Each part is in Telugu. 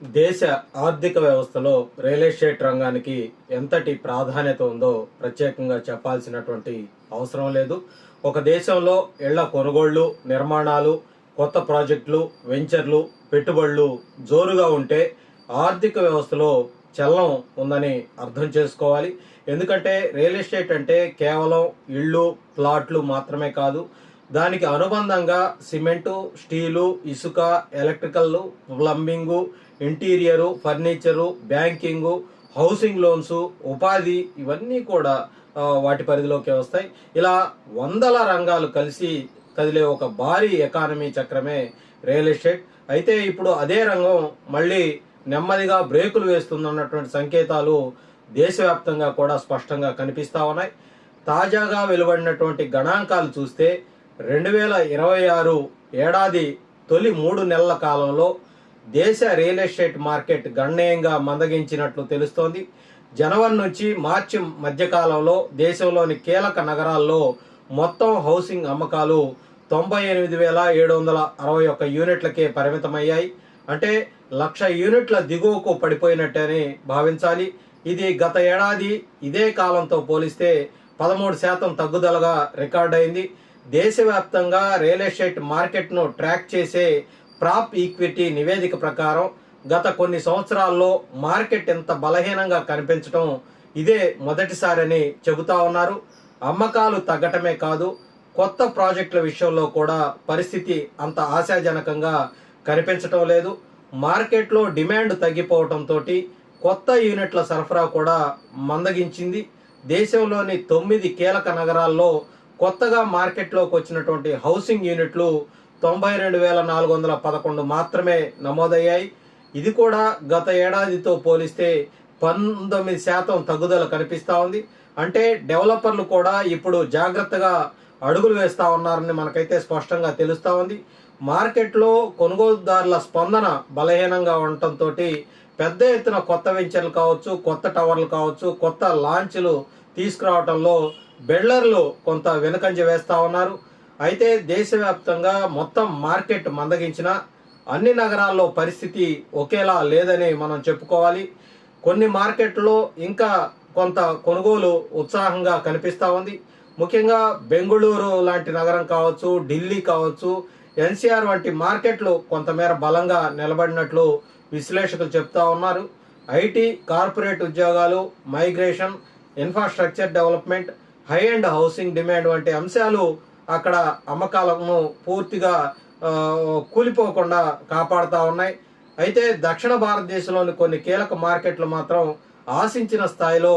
దేశ ఆర్థిక వ్యవస్థలో రియల్ ఎస్టేట్ రంగానికి ఎంతటి ప్రాధాన్యత ఉందో ప్రత్యేకంగా చెప్పాల్సినటువంటి అవసరం లేదు. ఒక దేశంలో ఇళ్ల కొనుగోళ్లు, నిర్మాణాలు, కొత్త ప్రాజెక్టులు, వెంచర్లు, పెట్టుబడులు జోరుగా ఉంటే ఆర్థిక వ్యవస్థలో చలనం ఉందని అర్థం చేసుకోవాలి. ఎందుకంటే రియల్ ఎస్టేట్ అంటే కేవలం ఇళ్ళు, ప్లాట్లు మాత్రమే కాదు. దానికి అనుబంధంగా సిమెంటు, స్టీలు, ఇసుక, electrical, plumbing, interior, furniture, banking, housing loans, ఉపాధి ఇవన్నీ కూడా వాటి పరిధిలోకి వస్తాయి. ఇలా వందల రంగాలు కలిసి కదిలే ఒక భారీ ఎకానమీ చక్రమే రియల్ ఎస్టేట్. అయితే ఇప్పుడు అదే రంగం మళ్ళీ నెమ్మదిగా బ్రేకులు వేస్తుందన్నటువంటి సంకేతాలు దేశవ్యాప్తంగా కూడా స్పష్టంగా కనిపిస్తా ఉన్నాయి. తాజాగా వెలువడినటువంటి గణాంకాలు చూస్తే 2026 ఏడాది తొలి 3 నెలల కాలంలో దేశ రియల్ ఎస్టేట్ మార్కెట్ గణనీయంగా మందగించినట్లు తెలుస్తోంది. జనవరి నుంచి మార్చి మధ్యకాలంలో దేశంలోని కీలక నగరాల్లో మొత్తం హౌసింగ్ అమ్మకాలు 98,761 యూనిట్లకే పరిమితమయ్యాయి. అంటే 1,00,000 యూనిట్ల దిగువకు పడిపోయినట్టని భావించాలి. ఇది గత ఏడాది ఇదే కాలంతో పోలిస్తే 13% తగ్గుదలగా రికార్డైంది. దేశవ్యాప్తంగా రియల్ ఎస్టేట్ మార్కెట్ను ట్రాక్ చేసే ప్రాప్ ఈక్విటీ నివేదిక ప్రకారం గత కొన్ని సంవత్సరాల్లో మార్కెట్ ఎంత బలహీనంగా కనిపించడం ఇదే మొదటిసారని చెబుతా ఉన్నారు. అమ్మకాలు తగ్గటమే కాదు, కొత్త ప్రాజెక్టుల విషయంలో కూడా పరిస్థితి అంత ఆశాజనకంగా కనిపించటం లేదు. మార్కెట్లో డిమాండ్ తగ్గిపోవడంతో కొత్త యూనిట్ల సరఫరా కూడా మందగించింది. దేశంలోని 9 కీలక నగరాల్లో కొత్తగా మార్కెట్లోకి వచ్చినటువంటి హౌసింగ్ యూనిట్లు 92,411 మాత్రమే నమోదయ్యాయి. ఇది కూడా గత ఏడాదితో పోలిస్తే 19% తగ్గుదల కనిపిస్తూ ఉంది. అంటే డెవలపర్లు కూడా ఇప్పుడు జాగ్రత్తగా అడుగులు వేస్తూ ఉన్నారని మనకైతే స్పష్టంగా తెలుస్తూ ఉంది. మార్కెట్లో కొనుగోలుదారుల స్పందన బలహీనంగా ఉండటంతో పెద్ద ఎత్తున కొత్త వెంచర్లు కావచ్చు, కొత్త టవర్లు కావచ్చు, కొత్త లాంచ్లు తీసుకురావడంలో బిల్డర్లు కొంత వెనుకంజ వేస్తూ ఉన్నారు. అయితే దేశవ్యాప్తంగా మొత్తం మార్కెట్ మందగించిన అన్ని నగరాల్లో పరిస్థితి ఒకేలా లేదని మనం చెప్పుకోవాలి. కొన్ని మార్కెట్లో ఇంకా కొంత కొనుగోలు ఉత్సాహంగా కనిపిస్తూ ఉంది. ముఖ్యంగా బెంగళూరు లాంటి నగరం కావచ్చు, ఢిల్లీ కావచ్చు, ఎన్సీఆర్ వంటి మార్కెట్లు కొంతమేర బలంగా నిలబడినట్లు విశ్లేషకులు చెప్తా ఉన్నారు. ఐటీ, కార్పొరేట్ ఉద్యోగాలు, migration, infrastructure development, high and housing demand వంటి అంశాలు అక్కడ అమ్మకాలను పూర్తిగా కూలిపోకుండా కాపాడుతూ ఉన్నాయి. అయితే దక్షిణ భారతదేశంలోని కొన్ని కీలక మార్కెట్లు మాత్రం ఆశించిన స్థాయిలో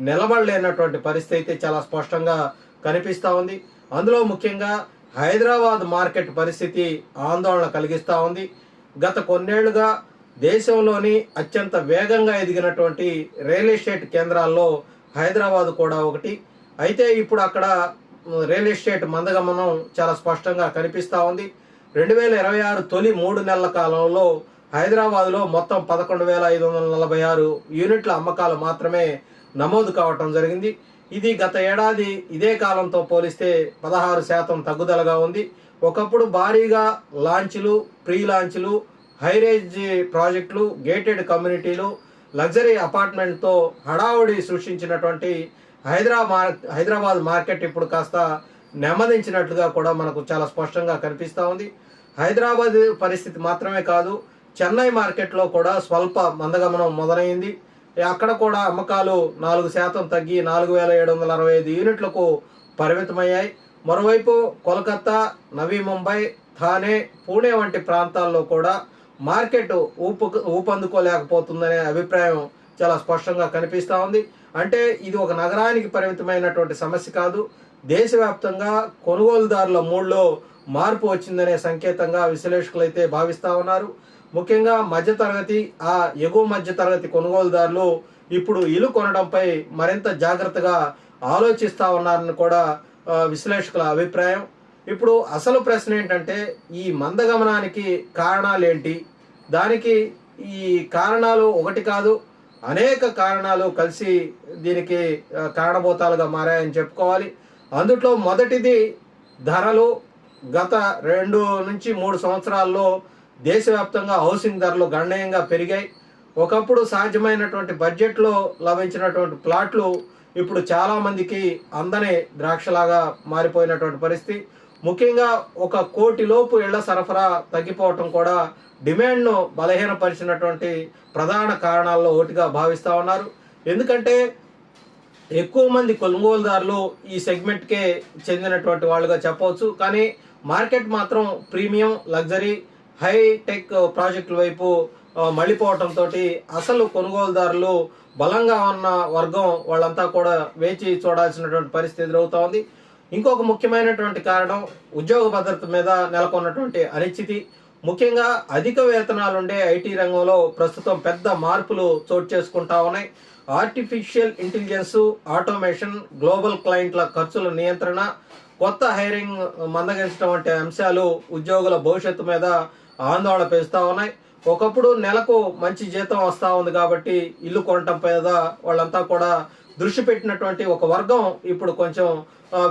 నిలబడలేనటువంటి పరిస్థితి అయితే చాలా స్పష్టంగా కనిపిస్తూ ఉంది. అందులో ముఖ్యంగా హైదరాబాద్ మార్కెట్ పరిస్థితి ఆందోళన కలిగిస్తూ ఉంది. గత కొన్నేళ్లుగా దేశంలోని అత్యంత వేగంగా ఎదిగినటువంటి రియల్ ఎస్టేట్ కేంద్రాల్లో హైదరాబాద్ కూడా ఒకటి. అయితే ఇప్పుడు అక్కడ రియల్ ఎస్టేట్ మందగమనం చాలా స్పష్టంగా కనిపిస్తూ ఉంది. 2026 తొలి 3 నెలల కాలంలో హైదరాబాద్లో మొత్తం 11,546 యూనిట్ల అమ్మకాలు మాత్రమే నమోదు కావటం జరిగింది. ఇది గత ఏడాది ఇదే కాలంతో పోలిస్తే 16% తగ్గుదలగా ఉంది. ఒకప్పుడు భారీగా లాంచ్లు, ప్రీ లాంచ్లు, హైరేజ్ ప్రాజెక్టులు, గేటెడ్ కమ్యూనిటీలు, లగ్జరీ అపార్ట్మెంట్తో హడావుడి సృష్టించినటువంటి హైదరాబాద్ మార్కెట్ ఇప్పుడు కాస్త నెమ్మదించినట్లుగా కూడా మనకు చాలా స్పష్టంగా కనిపిస్తూ ఉంది. హైదరాబాద్ పరిస్థితి మాత్రమే కాదు, చెన్నై మార్కెట్లో కూడా స్వల్ప మందగమనం మొదలైంది. అక్కడ కూడా అమ్మకాలు 4% తగ్గి 4,765 యూనిట్లకు పరిమితమయ్యాయి. మరోవైపు కోల్కతా, నవీ ముంబై, థానే, పూణే వంటి ప్రాంతాల్లో కూడా మార్కెట్ ఊపందుకోలేకపోతుందనే అభిప్రాయం చాలా స్పష్టంగా కనిపిస్తూ ఉంది. అంటే ఇది ఒక నగరానికి పరిమితమైనటువంటి సమస్య కాదు, దేశవ్యాప్తంగా కొనుగోలుదారుల మూడ్లో మార్పు వచ్చిందనే సంకేతంగా విశ్లేషకులు అయితే భావిస్తూ ఉన్నారు. ముఖ్యంగా మధ్యతరగతి, ఆ ఎగువ మధ్యతరగతి కొనుగోలుదారులు ఇప్పుడు ఇల్లు కొనడంపై మరింత జాగ్రత్తగా ఆలోచిస్తూ ఉన్నారని కూడా విశ్లేషకుల అభిప్రాయం. ఇప్పుడు అసలు ప్రశ్న ఏంటంటే ఈ మందగమనానికి కారణాలు ఏంటి? దానికి ఈ కారణాలు ఒకటి కాదు, అనేక కారణాలు కలిసి దీనికి కారణభూతాలుగా మారాయని చెప్పుకోవాలి. అందులో మొదటిది ధరలు. గత 2 నుంచి 3 సంవత్సరాల్లో దేశవ్యాప్తంగా హౌసింగ్ ధరలు గణనీయంగా పెరిగాయి. ఒకప్పుడు సాధ్యమైనటువంటి బడ్జెట్లో లభించినటువంటి ప్లాట్లు ఇప్పుడు చాలామందికి అందని ద్రాక్షలాగా మారిపోయినటువంటి పరిస్థితి. ముఖ్యంగా 1 కోటి లోపు ఇళ్ల సరఫరా తగ్గిపోవటం కూడా డిమాండ్ను బలహీనపరిచినటువంటి ప్రధాన కారణాల్లో ఒకటిగా భావిస్తూ ఉన్నారు. ఎందుకంటే ఎక్కువ మంది కొనుగోలుదారులు ఈ సెగ్మెంట్కే చెందినటువంటి వాళ్ళుగా చెప్పవచ్చు. కానీ మార్కెట్ మాత్రం ప్రీమియం, లగ్జరీ, హై టెక్ ప్రాజెక్టుల వైపు మళ్ళీపోవటంతో అసలు కొనుగోలుదారులు బలంగా ఉన్న వర్గం వాళ్ళంతా కూడా వేచి చూడాల్సినటువంటి పరిస్థితి ఎదురవుతా ఉంది. ఇంకొక ముఖ్యమైనటువంటి కారణం ఉద్యోగ భద్రత మీద నెలకొన్నటువంటి అనిశ్చితి. ముఖ్యంగా అధిక వేతనాలుండే ఐటీ రంగంలో ప్రస్తుతం పెద్ద మార్పులు చోటు చేసుకుంటా ఉన్నాయి. ఆర్టిఫిషియల్ ఇంటెలిజెన్స్, ఆటోమేషన్, గ్లోబల్ క్లయింట్ల ఖర్చుల నియంత్రణ, కొత్త హైరింగ్ మందగించడం వంటి అంశాలు ఉద్యోగుల భవిష్యత్తు మీద ఆందోళన పెంచుతూ ఉన్నాయి. ఒకప్పుడు నెలకు మంచి జీతం వస్తూ ఉంది కాబట్టి ఇల్లు కొనటం మీద వాళ్ళంతా కూడా దృష్టి పెట్టినటువంటి ఒక వర్గం ఇప్పుడు కొంచెం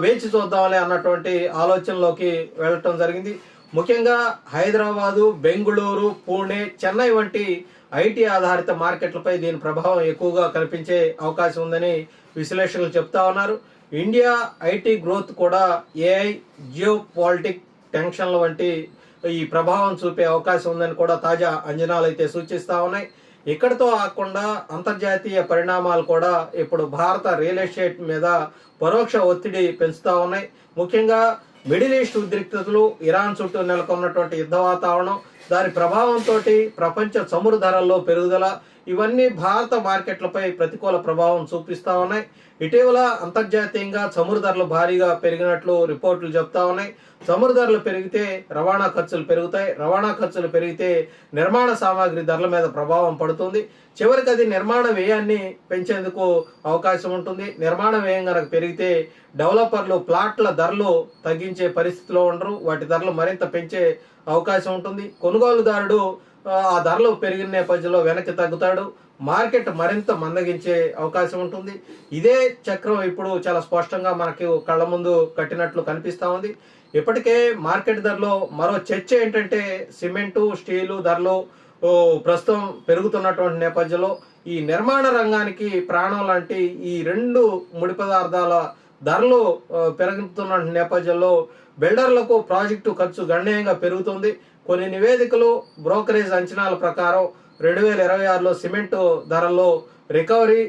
వేచి చూద్దాంలే అన్నటువంటి ఆలోచనలోకి వెళ్ళటం జరిగింది. ముఖ్యంగా హైదరాబాదు, బెంగుళూరు, పూణే, చెన్నై వంటి ఐటీ ఆధారిత మార్కెట్లపై దీని ప్రభావం ఎక్కువగా కనిపించే అవకాశం ఉందని విశ్లేషకులు చెప్తా ఉన్నారు. ఇండియా ఐటీ గ్రోత్ కూడా ఏఐ, జియో పాలిటిక్ టెన్షన్ల వంటి ఈ ప్రభావం చూపే అవకాశం ఉందని కూడా తాజా అంచనాలు అయితే సూచిస్తూ ఉన్నాయి. ఇక్కడితో కాకుండా అంతర్జాతీయ పరిణామాలు కూడా ఇప్పుడు భారత రియల్ ఎస్టేట్ మీద పరోక్ష ఒత్తిడి పెంచుతూ ఉన్నాయి. ముఖ్యంగా మిడిల్ ఈస్ట్ ఉద్రిక్తతలు, ఇరాన్ చుట్టూ నెలకొన్నటువంటి యుద్ధ వాతావరణం, దాని ప్రభావంతో ప్రపంచ చమురు ధరల్లో పెరుగుదల, ఇవన్నీ భారత మార్కెట్లపై ప్రతికూల ప్రభావం చూపిస్తూ ఉన్నాయి. ఇటీవల అంతర్జాతీయంగా చమురు ధరలు భారీగా పెరిగినట్లు రిపోర్టులు చెప్తా ఉన్నాయి. చమురు ధరలు పెరిగితే రవాణా ఖర్చులు పెరుగుతాయి, రవాణా ఖర్చులు పెరిగితే నిర్మాణ సామాగ్రి ధరల మీద ప్రభావం పడుతుంది. చివరికి అది నిర్మాణ వ్యయాన్ని పెంచేందుకు అవకాశం ఉంటుంది. నిర్మాణ వ్యయం కనుక పెరిగితే డెవలపర్లు ప్లాట్ల ధరలు తగ్గించే పరిస్థితిలో ఉండరు, వాటి ధరలు మరింత పెంచే అవకాశం ఉంటుంది. కొనుగోలుదారుడు ఆ ధరలు పెరిగిన నేపథ్యంలో వెనక్కి తగ్గుతాడు, మార్కెట్ మరింత మందగించే అవకాశం ఉంటుంది. ఇదే చక్రం ఇప్పుడు చాలా స్పష్టంగా మనకి కళ్ళ ముందు కట్టినట్లు కనిపిస్తూ ఉంది. ఇప్పటికే మార్కెట్ ధరలో మరో చర్చ ఏంటంటే సిమెంటు, స్టీలు ధరలు ప్రస్తుతం పెరుగుతున్నటువంటి నేపథ్యంలో ఈ నిర్మాణ రంగానికి ప్రాణం లాంటి ఈ 2 ముడి పదార్థాల ధరలు పెరుగుతున్న నేపథ్యంలో బిల్డర్లకు ప్రాజెక్టు ఖర్చు గణనీయంగా పెరుగుతుంది. కొన్ని నివేదికలు, బ్రోకరేజ్ అంచనాల ప్రకారం 2026లో సిమెంటు ధరల్లో రికవరీ,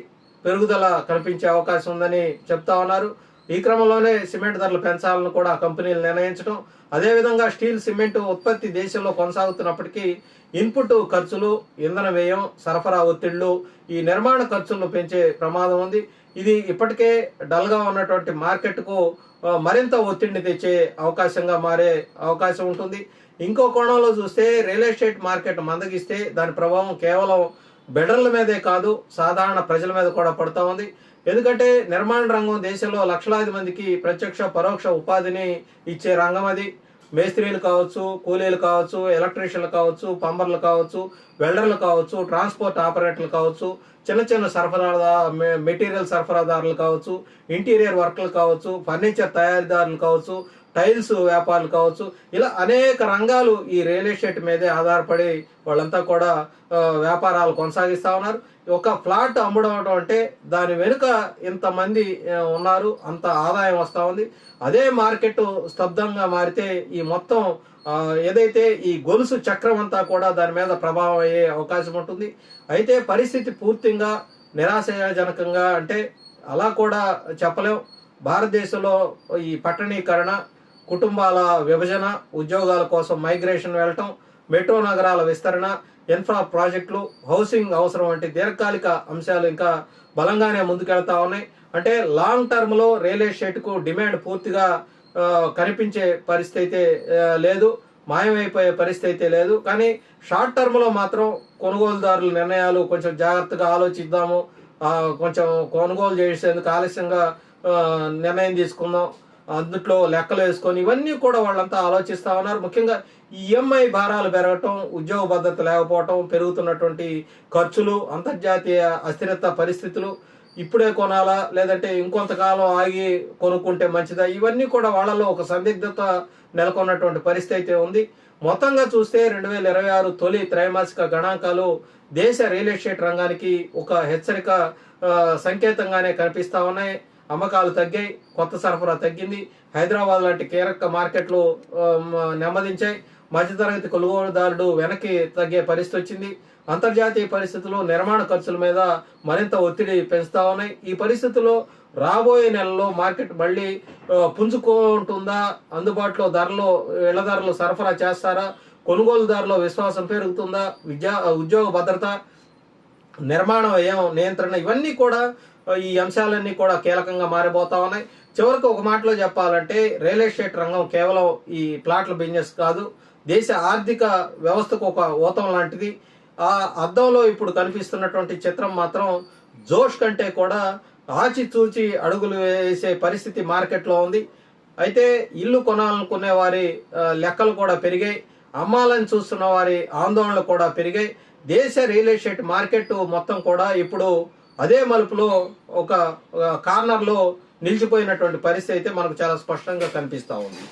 పెరుగుదల కనిపించే అవకాశం ఉందని చెప్తా ఉన్నారు. ఈ క్రమంలోనే సిమెంట్ ధరలు పెంచాలని కూడా కంపెనీలు నిర్ణయించడం, అదేవిధంగా స్టీల్, సిమెంటు ఉత్పత్తి దేశంలో కొనసాగుతున్నప్పటికీ ఇన్పుట్ ఖర్చులు, ఇంధన వ్యయం, సరఫరా ఒత్తిళ్లు ఈ నిర్మాణ ఖర్చులను పెంచే ప్రమాదం ఉంది. ఇది ఇప్పటికే డల్గా ఉన్నటువంటి మార్కెట్కు మరింత ఒత్తిడిని తెచ్చే అవకాశంగా మారే అవకాశం ఉంటుంది. ఇంకో కోణంలో చూస్తే రియల్ ఎస్టేట్ మార్కెట్ మందగిస్తే దాని ప్రభావం కేవలం బిల్డర్ల మీదే కాదు, సాధారణ ప్రజల మీద కూడా పడుతూ ఉంది. ఎందుకంటే నిర్మాణ రంగం దేశంలో లక్షలాది మందికి ప్రత్యక్ష, పరోక్ష ఉపాధిని ఇచ్చే రంగం అది. మేస్త్రీలు కావచ్చు, కూలీలు కావచ్చు, ఎలక్ట్రీషియన్లు కావచ్చు, పంబర్లు కావచ్చు, వెల్డర్లు కావచ్చు, ట్రాన్స్పోర్ట్ ఆపరేటర్లు కావచ్చు, చిన్న చిన్న మెటీరియల్ సరఫరాదారులు కావచ్చు, ఇంటీరియర్ వర్కర్లు కావచ్చు, ఫర్నిచర్ తయారీదారులు కావచ్చు, టైల్స్ వ్యాపారులు కావచ్చు, ఇలా అనేక రంగాలు ఈ రియల్ ఎస్టేట్ మీదే ఆధారపడి వాళ్ళంతా కూడా వ్యాపారాలు కొనసాగిస్తూ ఉన్నారు. ఒక ఫ్లాట్ అమ్మడం అంటే దాని వెనుక ఇంతమంది ఉన్నారు, అంత ఆదాయం వస్తూ ఉంది. అదే మార్కెట్ స్తబ్దంగా మారితే ఈ మొత్తం ఏదైతే ఈ గొలుసు చక్రం అంతా కూడా దాని మీద ప్రభావం అయ్యే అవకాశం ఉంటుంది. అయితే పరిస్థితి పూర్తిగా నిరాశజనకంగా అంటే అలా కూడా చెప్పలేం. భారతదేశంలో ఈ పట్టణీకరణ, కుటుంబాల విభజన, ఉద్యోగాల కోసం మైగ్రేషన్ వెళ్ళటం, మెట్రో నగరాల విస్తరణ, ఇన్ఫ్రా ప్రాజెక్టులు, హౌసింగ్ అవసరం వంటి దీర్ఘకాలిక అంశాలు ఇంకా బలంగానే ముందుకెళ్తా ఉన్నాయి. అంటే లాంగ్ టర్మ్లో రియల్ ఎస్టేట్కు డిమాండ్ పూర్తిగా కనిపించే పరిస్థితి అయితే లేదు, మాయమైపోయే పరిస్థితి అయితే లేదు. కానీ షార్ట్ టర్మ్లో మాత్రం కొనుగోలుదారుల నిర్ణయాలు కొంచెం జాగ్రత్తగా ఆలోచిద్దాము, కొంచెం కొనుగోలు చేసేందుకు ఆలస్యంగా నిర్ణయం తీసుకుందాం, అందుట్లో లెక్కలు వేసుకొని ఇవన్నీ కూడా వాళ్ళంతా ఆలోచిస్తూ ఉన్నారు. ముఖ్యంగా ఈఎంఐ భారాలు పెరగటం, ఉద్యోగ భద్రత లేకపోవటం, పెరుగుతున్నటువంటి ఖర్చులు, అంతర్జాతీయ అస్థిరత పరిస్థితులు, ఇప్పుడే కొనాలా లేదంటే ఇంకొంతకాలం ఆగి కొనుక్కుంటే మంచిదా, ఇవన్నీ కూడా వాళ్ళలో ఒక సందిగ్ధత నెలకొన్నటువంటి పరిస్థితి అయితే ఉంది. మొత్తంగా చూస్తే 2026 తొలి త్రైమాసిక గణాంకాలు దేశ రియల్ ఎస్టేట్ రంగానికి ఒక హెచ్చరిక సంకేతంగానే కనిపిస్తా ఉన్నాయి. అమ్మకాలు తగ్గాయి, కొత్త సరఫరా తగ్గింది, హైదరాబాద్ లాంటి కీలక మార్కెట్లు నెమ్మదించాయి, మధ్యతరగతి కొనుగోలుదారుడు వెనక్కి తగ్గే పరిస్థితి వచ్చింది. అంతర్జాతీయ పరిస్థితులు నిర్మాణ ఖర్చుల మీద మరింత ఒత్తిడి పెంచుతా ఉన్నాయి. ఈ పరిస్థితుల్లో రాబోయే నెలల్లో మార్కెట్ మళ్ళీ పుంజుకుంటుందా, అందుబాటులో ధరలు ఇళ్ల ధరలు సరఫరా చేస్తారా, కొనుగోలుదారుల విశ్వాసం పెరుగుతుందా, ఉద్యోగ భద్రత, నిర్మాణ వ్యయం నియంత్రణ, ఇవన్నీ కూడా ఈ అంశాలన్నీ కూడా కీలకంగా మారిపోతా ఉన్నాయి. చివరికి ఒక మాటలో చెప్పాలంటే రియల్ ఎస్టేట్ రంగం కేవలం ఈ ప్లాట్ల బిజినెస్ కాదు, దేశ ఆర్థిక వ్యవస్థకు ఒక ఊతం లాంటిది. ఆ అద్దంలో ఇప్పుడు కనిపిస్తున్నటువంటి చిత్రం మాత్రం జోష్ కంటే కూడా ఆచితూచి అడుగులు వేసే పరిస్థితి మార్కెట్లో ఉంది. అయితే ఇల్లు కొనాలనుకునే వారి లెక్కలు కూడా పెరిగాయి, అమ్మాలని చూస్తున్న వారి ఆందోళనలు కూడా పెరిగాయి. దేశ రియల్ ఎస్టేట్ మార్కెట్ మొత్తం కూడా ఇప్పుడు అదే మలుపులో ఒక కార్నర్లో నిలిచిపోయినటువంటి పరిస్థితి అయితే మనకు చాలా స్పష్టంగా కనిపిస్తూ ఉంది.